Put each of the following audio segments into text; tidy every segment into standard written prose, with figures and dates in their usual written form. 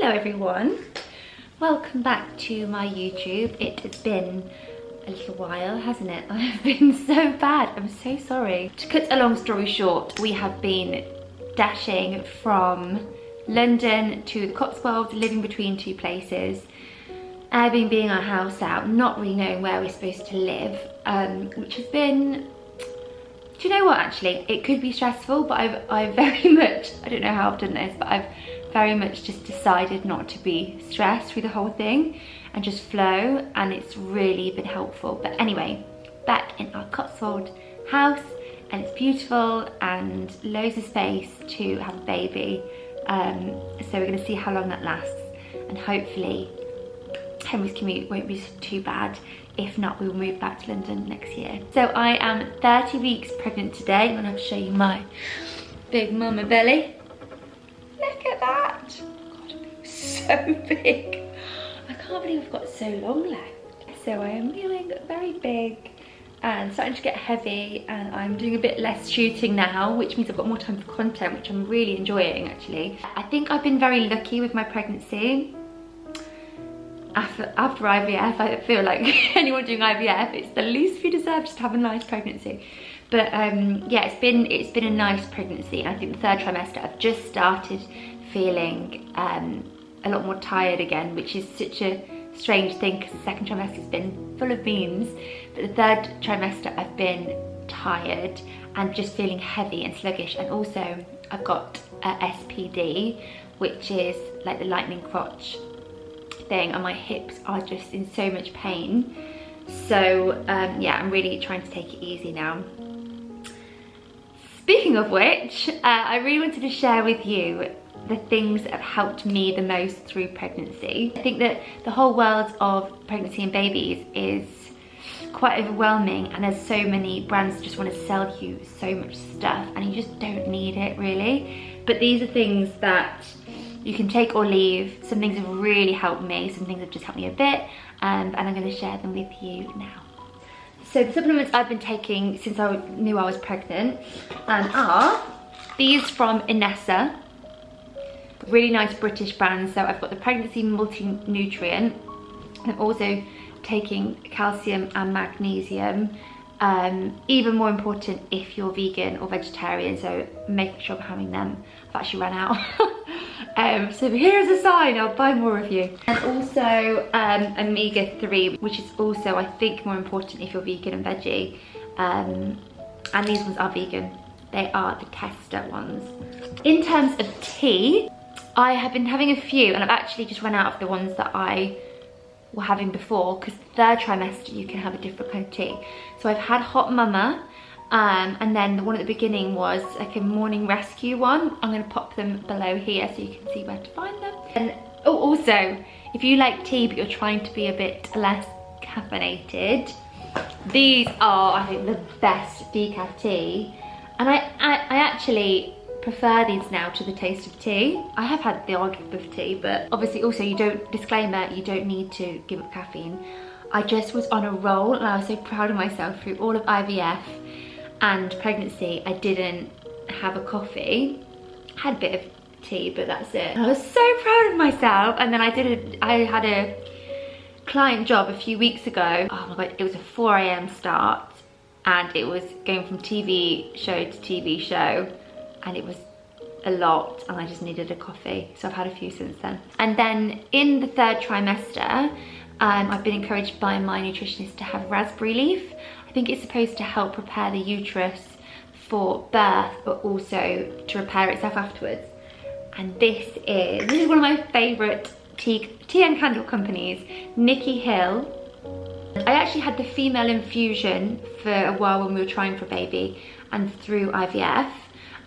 Hello everyone, welcome back to my YouTube. It has been a little while, hasn't it? I've been so bad, I'm so sorry. To cut a long story short, we have been dashing from London to the Cotswolds, living between two places, Airbnb being our house out, not really knowing where we're supposed to live, which has been, do you know what, actually, it could be stressful, but I've very much, I don't know how I've done this, but I've very much just decided not to be stressed through the whole thing and just flow, and it's really been helpful. But anyway, back in our Cotswold house, and it's beautiful and loads of space to have a baby. So we're going to see how long that lasts, and hopefully Henry's commute won't be too bad. If not, we will move back to London next year. So I am 30 weeks pregnant today. I'm going to have to show you my big mama belly. Look at that. God, I'm so big. I can't believe I've got so long left. So I am feeling very big and starting to get heavy, and I'm doing a bit less shooting now, which means I've got more time for content, which I'm really enjoying actually. I think I've been very lucky with my pregnancy. After IVF, I feel like anyone doing IVF, it's the least you deserve, just to have a nice pregnancy. But yeah, it's been a nice pregnancy. I think the third trimester, I've just started feeling a lot more tired again, which is such a strange thing because the second trimester has been full of beans, but the third trimester I've been tired and just feeling heavy and sluggish. And also I've got SPD, which is like the lightning crotch thing, and my hips are just in so much pain. So yeah, I'm really trying to take it easy now. Speaking of which, I really wanted to share with you the things that have helped me the most through pregnancy. I think that the whole world of pregnancy and babies is quite overwhelming, and there's so many brands that just want to sell you so much stuff and you just don't need it really. But these are things that you can take or leave. Some things have really helped me, some things have just helped me a bit, and I'm going to share them with you now. So the supplements I've been taking since I knew I was pregnant are these from Inessa, really nice British brand. So I've got the pregnancy multi-nutrient, and I'm also taking calcium and magnesium, even more important if you're vegan or vegetarian, so making sure I'm having them. I've actually run out. So here's a sign, I'll buy more of you. And also omega-3, which is also, I think, more important if you're vegan and veggie. And these ones are vegan. They are the tester ones. In terms of tea, I have been having a few, and I've actually just run out of the ones that I were having before, because third trimester you can have a different kind of tea. So I've had Hot Mama, and then the one at the beginning was like a morning rescue one. I'm going to pop them below here so you can see where to find them. And oh, also, if you like tea but you're trying to be a bit less caffeinated, these are, I think, the best decaf tea. And I actually prefer these now to the taste of tea. I have had the odd cup of tea, but obviously also you don't, disclaimer, you don't need to give up caffeine. I just was on a roll and I was so proud of myself through all of IVF and pregnancy. I didn't have a coffee, had a bit of tea, but that's it. I was so proud of myself. And then I had a client job a few weeks ago. Oh my God, it was a 4 AM start, and it was going from TV show to TV show, and it was a lot, and I just needed a coffee. So I've had a few since then. And then in the third trimester, I've been encouraged by my nutritionist to have raspberry leaf. I think it's supposed to help prepare the uterus for birth, but also to repair itself afterwards. And this is one of my favourite tea and candle companies, Nikki Hill. I actually had the female infusion for a while when we were trying for a baby and through IVF.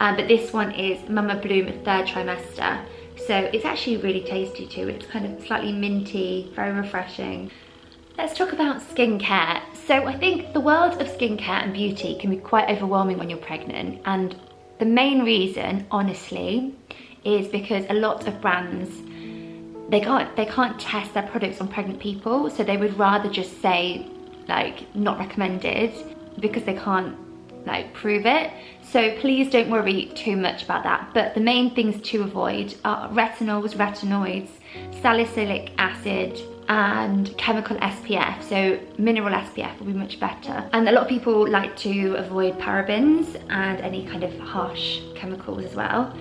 But this one is Mama Bloom third trimester. So it's actually really tasty too. It's kind of slightly minty, very refreshing. Let's talk about skincare. So I think the world of skincare and beauty can be quite overwhelming when you're pregnant. And the main reason, honestly, is because a lot of brands, they can't test their products on pregnant people. So they would rather just say like not recommended, because they can't like prove it. So please don't worry too much about that. But the main things to avoid are retinols, retinoids, salicylic acid, and chemical SPF. So mineral SPF will be much better. And a lot of people like to avoid parabens and any kind of harsh chemicals as well.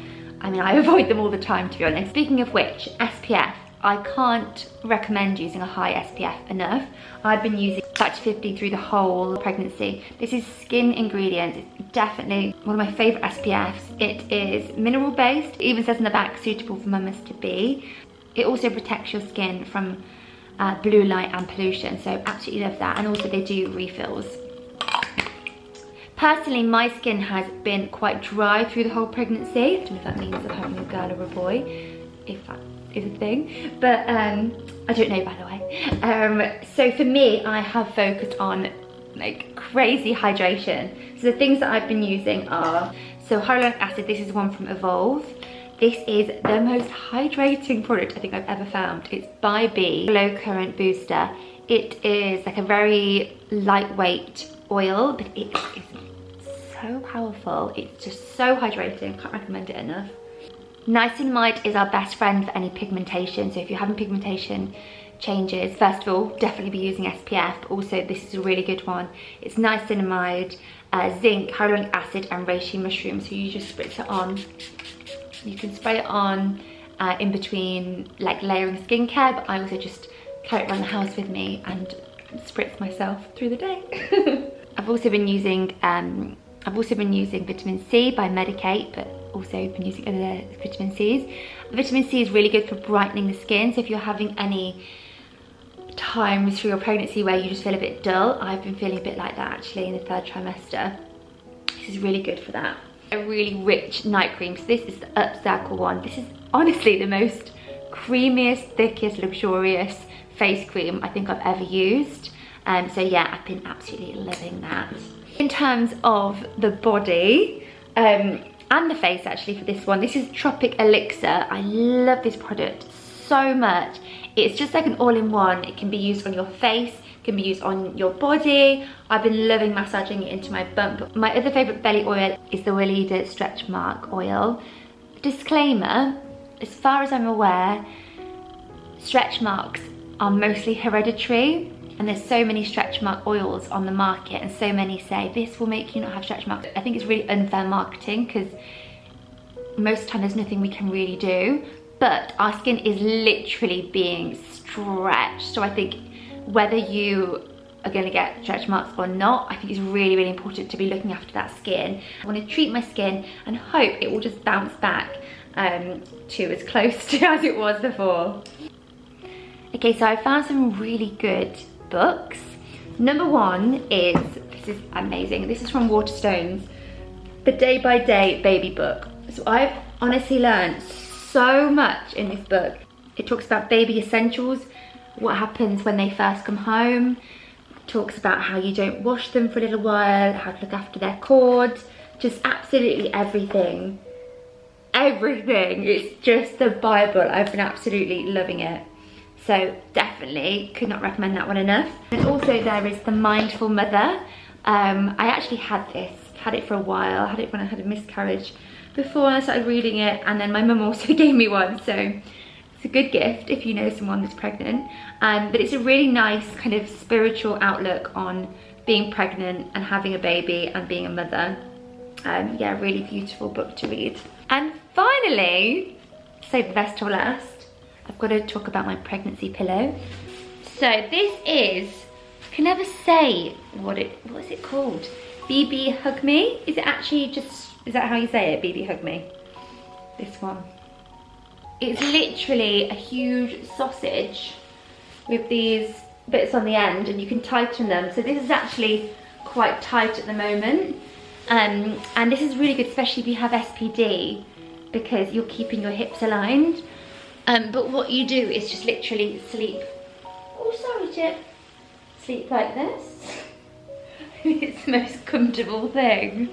I mean, I avoid them all the time, to be honest. Speaking of which, SPF, I can't recommend using a high SPF enough. I've been using Factor 50 through the whole pregnancy. This is Skin Ingredients. It's definitely one of my favourite SPFs. It is mineral based. It even says in the back, suitable for mamas to be. It also protects your skin from blue light and pollution, so absolutely love that. And also they do refills. Personally, my skin has been quite dry through the whole pregnancy. I don't know if that means I'm having a girl or a boy, if that is a thing, but I don't know, by the way. So for me, I have focused on like crazy hydration. So the things that I've been using are, so hyaluronic acid, this is one from Evolve. This is the most hydrating product I think I've ever found. It's by Bbugme, Low Current Booster. It is like a very lightweight oil, but it is so powerful. It's just so hydrating, can't recommend it enough. Niacinamide is our best friend for any pigmentation. So if you're having pigmentation changes, first of all, definitely be using SPF. But also, this is a really good one. It's niacinamide, zinc, hyaluronic acid, and reishi mushroom. So you just spritz it on. You can spray it on in between like layering skincare, but I also just carry it around the house with me and spritz myself through the day. I've also been using vitamin C by Medicate, but also been using other vitamin C's. Vitamin C is really good for brightening the skin. So if you're having any times through your pregnancy where you just feel a bit dull, I've been feeling a bit like that actually in the 3rd trimester. This is really good for that. A really rich night cream. So this is the Upcycle one. This is honestly the most creamiest, thickest, luxurious face cream I think I've ever used. So yeah, I've been absolutely loving that. In terms of the body and the face actually for this one, this is Tropic Elixir. I love this product so much. It's just like an all-in-one. It can be used on your face, can be used on your body. I've been loving massaging it into my bump. My other favourite belly oil is the Weleda Stretch Mark oil. Disclaimer, as far as I'm aware, stretch marks are mostly hereditary, and there's so many stretch mark oils on the market, and so many say this will make you not have stretch marks. I think it's really unfair marketing because most of the time there's nothing we can really do, but our skin is literally being stretched. So I think whether you are going to get stretch marks or not, I think it's really, really important to be looking after that skin. I want to treat my skin and hope it will just bounce back to as close to as it was before. Okay, so I found some really good books. Number one is, this is amazing, this is from Waterstones, the Day by Day Baby Book. So I've honestly learned so much in this book. It talks about baby essentials, what happens when they first come home, talks about how you don't wash them for a little while, how to look after their cords, just absolutely everything. Everything. It's just the Bible. I've been absolutely loving it. So definitely could not recommend that one enough. And also there is The Mindful Mother. I actually had it for a while. I had it when I had a miscarriage before I started reading it, and then my mum also gave me one, so it's a good gift if you know someone that's pregnant. But it's a really nice kind of spiritual outlook on being pregnant and having a baby and being a mother. Yeah, really beautiful book to read. And finally, save the best till last, I've got to talk about my pregnancy pillow. So this is, I can never say what is it called? Bbugme? Is it actually just, is that how you say it? Bbugme? This one. It's literally a huge sausage with these bits on the end, and you can tighten them. So this is actually quite tight at the moment. And this is really good, especially if you have SPD, because you're keeping your hips aligned. But what you do is just literally sleep. Oh, sorry, Chip. Sleep like this. It's the most comfortable thing.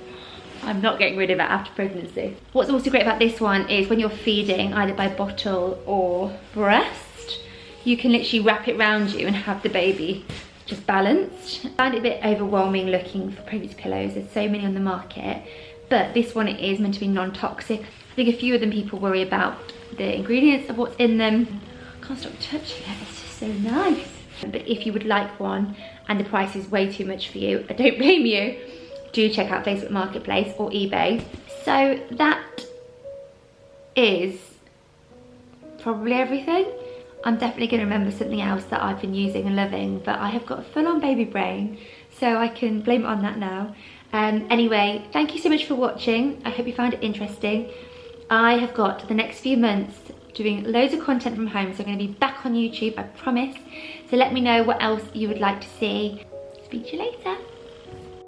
I'm not getting rid of it after pregnancy. What's also great about this one is when you're feeding, either by bottle or breast, you can literally wrap it around you and have the baby just balanced. I found it a bit overwhelming looking for pregnancy pillows. There's so many on the market, but this one is meant to be non-toxic. I think a few of them people worry about the ingredients of what's in them. I can't stop touching it, it's just so nice. But if you would like one and the price is way too much for you, I don't blame you, do check out Facebook Marketplace or eBay. So that is probably everything. I'm definitely going to remember something else that I've been using and loving, but I have got a full-on baby brain, so I can blame it on that now. Anyway, thank you so much for watching. I hope you found it interesting. I have got the next few months doing loads of content from home, so I'm going to be back on YouTube, I promise. So let me know what else you would like to see. Speak to you later.